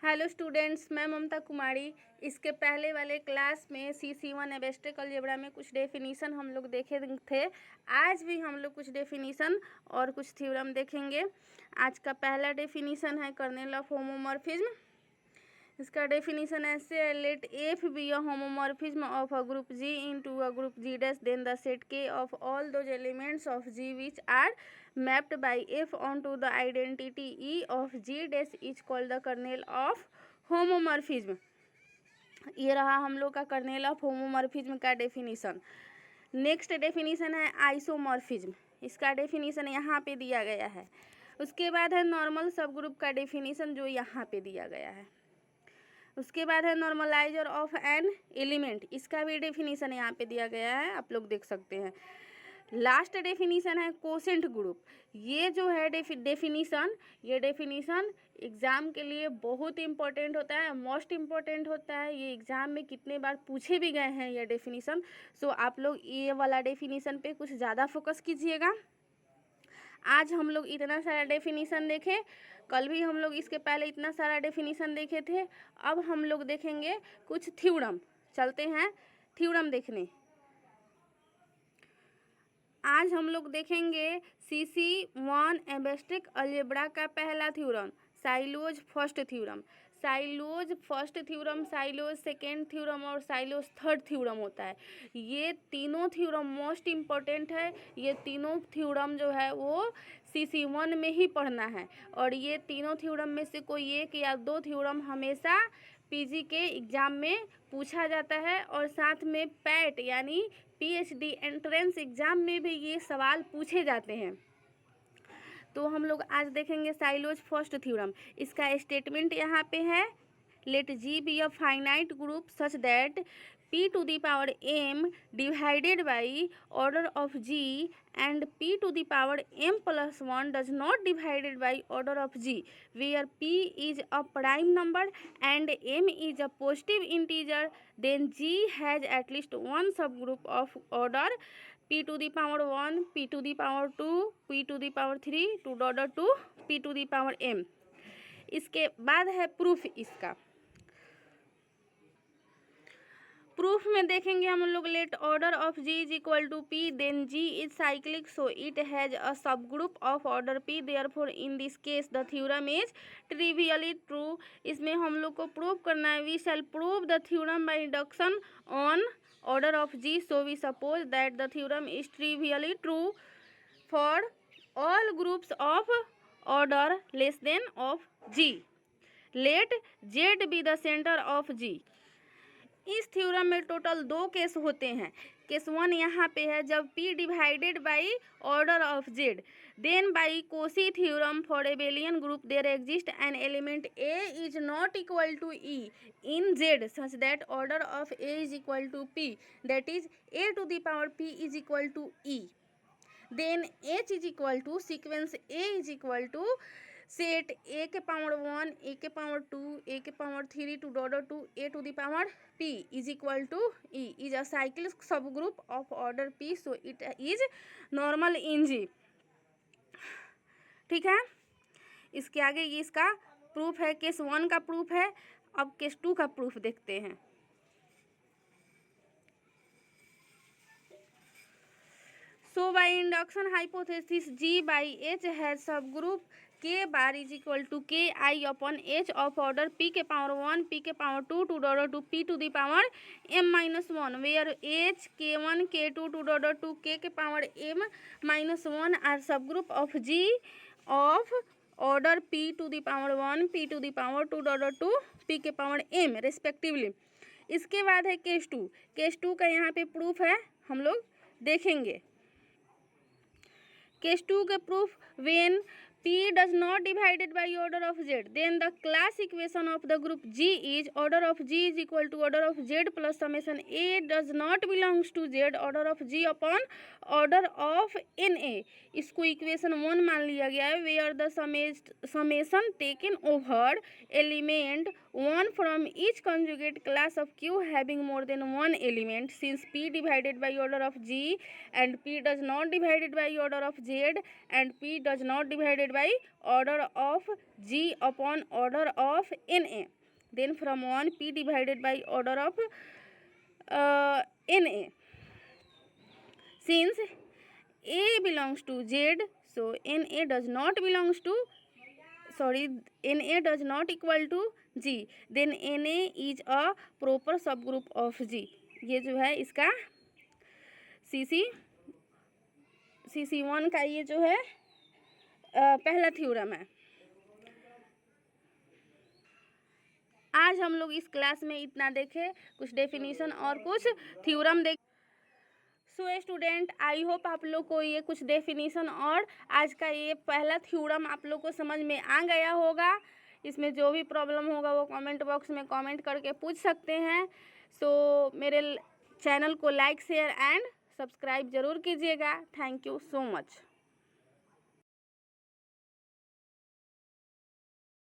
Hello students, मैं ममता कुमारी। इसके पहले वाले क्लास में CC1 एब्स्ट्रैक्ट अलजेब्रा में कुछ डेफिनीशन हम लोग देखे थे। आज भी हम लोग कुछ डेफिनीशन और कुछ थ्योरम देखेंगे। आज का पहला डेफिनीशन है कर्नेल ऑफ होमोमॉर्फिज्म। इसका डेफिनीशन ऐसे है, let f be a homomorphism of a group G into a group G dash then the set K of all those elements of G which are mapped by f onto the identity e of G dash is called the kernel of homomorphism. ये रहा हम लोग का kernel of homomorphism का definition. Next definition है isomorphism. इसका definition यहाँ पे दिया गया है। उसके बाद है नॉर्मल सब ग्रुप का डेफिनीशन जो यहाँ पे दिया गया है। उसके बाद है नॉर्मलाइजर ऑफ एन एलिमेंट। इसका भी डेफिनीशन यहाँ पे दिया गया है, आप लोग देख सकते हैं। लास्ट डेफिनीशन है कोसेंट ग्रुप। ये जो है ये डेफिनीशन एग्ज़ाम के लिए बहुत इंपॉर्टेंट होता है, मोस्ट इम्पॉर्टेंट होता है। ये एग्ज़ाम में कितने बार पूछे भी गए हैं ये डेफिनीशन। सो आप लोग ये वाला डेफिनीशन पे कुछ ज़्यादा फोकस कीजिएगा। आज हम लोग इतना सारा डेफिनीशन देखे, कल भी हम लोग इसके पहले इतना सारा डेफिनीशन देखे थे। अब हम लोग देखेंगे कुछ थ्योरम। चलते हैं थ्योरम देखने। आज हम लोग देखेंगे CC1 एब्स्ट्रैक्ट अलजेब्रा का पहला theorem, silos first theorem. Silos first theorem, silos second theorem और साइलोज थर्ड थ्योरम होता है। ये तीनों थ्योरम मोस्ट इम्पॉर्टेंट है। ये तीनों थ्योरम जो है वो CC1 में ही पढ़ना है। और ये तीनों थ्योरम में से कोई एक या दो थ्योरम हमेशा PG के एग्ज़ाम में पूछा जाता है। और साथ में पैट यानी PhD एंट्रेंस एग्ज़ाम में भी ये सवाल पूछे जाते हैं। तो हम लोग आज देखेंगे साइलोज फर्स्ट थ्योरम। इसका स्टेटमेंट यहाँ पे है, let G be a finite group such that P to the power m divided by order of G and P to the power m plus 1 does not divided by order of G, where P is a prime number and m is a positive integer, then G has at least one subgroup of order P to the power 1, P to the power 2, P to the power 3 to order 2 P to the power m। इसके बाद है proof. इसका proof में देखेंगे हम लोग, let order of G is equal to P then G is cyclic so it has a subgroup of order P, therefore in this case the theorem is trivially true. इसमें हम लोग को prove करना है, we shall prove the theorem by induction on order of G, so we suppose that the theorem is trivially true for all groups of order less than of G। Late Z be the center of G। इस theorem में total दो case होते हैं। Case 1 यहाँ पे है, जब P divided by order of Z, then by Cauchy theorem for abelian group there exist an element A is not equal to E in Z such that order of A is equal to P, that is A to the power P is equal to E। Then H is equal to sequence A is equal to set A के power 1, A के power 2, A के power 3 to order 2 A to the power P is equal to E is a cyclic subgroup of order P, so it is normal in G। ठीक है, इसके आगे ये इसका proof है। Case 1 का प्रूफ है। अब केस 2 का प्रूफ देखते हैं। So by induction hypothesis G by H has subgroup K bar is equal to K I upon H of order P के पावर 1, P के power 2 to order 2 P to the power m minus 1, where H K1 K2 to order 2 K के power m minus 1 are subgroup of G of order P to the power 1, P to the power 2 to order 2 P के power m respectively। इसके बाद है case 2। Case 2 का यहाँ पे proof है, हम लोग देखेंगे। केस 2 के proof, when P does not divided by order of Z, then the class equation of the group G is order of G is equal to order of Z plus summation A does not belongs to Z order of G upon order of NA। इसको equation 1 मान लिया गया है, where the summation taken over element 1 from each conjugate class of Q having more than one element, since P divided by order of G and P does not divided by order of Z and P does not divided by order of G upon order of NA। then from 1 p divided by order of na. Since a belongs to z, so na does not equal to g, then na is a proper subgroup of g. ये जो है इसका CC1 का ये जो है पहला theorem है। आज हम लोग इस क्लास में इतना देखे, कुछ डेफिनेशन और कुछ थ्योरम देख। सो स्टूडेंट, आई होप आप लोग को ये कुछ डेफिनेशन और आज का ये पहला थ्योरम आप लोग को समझ में आ गया होगा। इसमें जो भी प्रॉब्लम होगा वो कमेंट बॉक्स में कमेंट करके पूछ सकते हैं। सो मेरे चैनल को लाइक शेयर एंड सब्सक्राइब ज़रूर कीजिएगा। Thank you so much.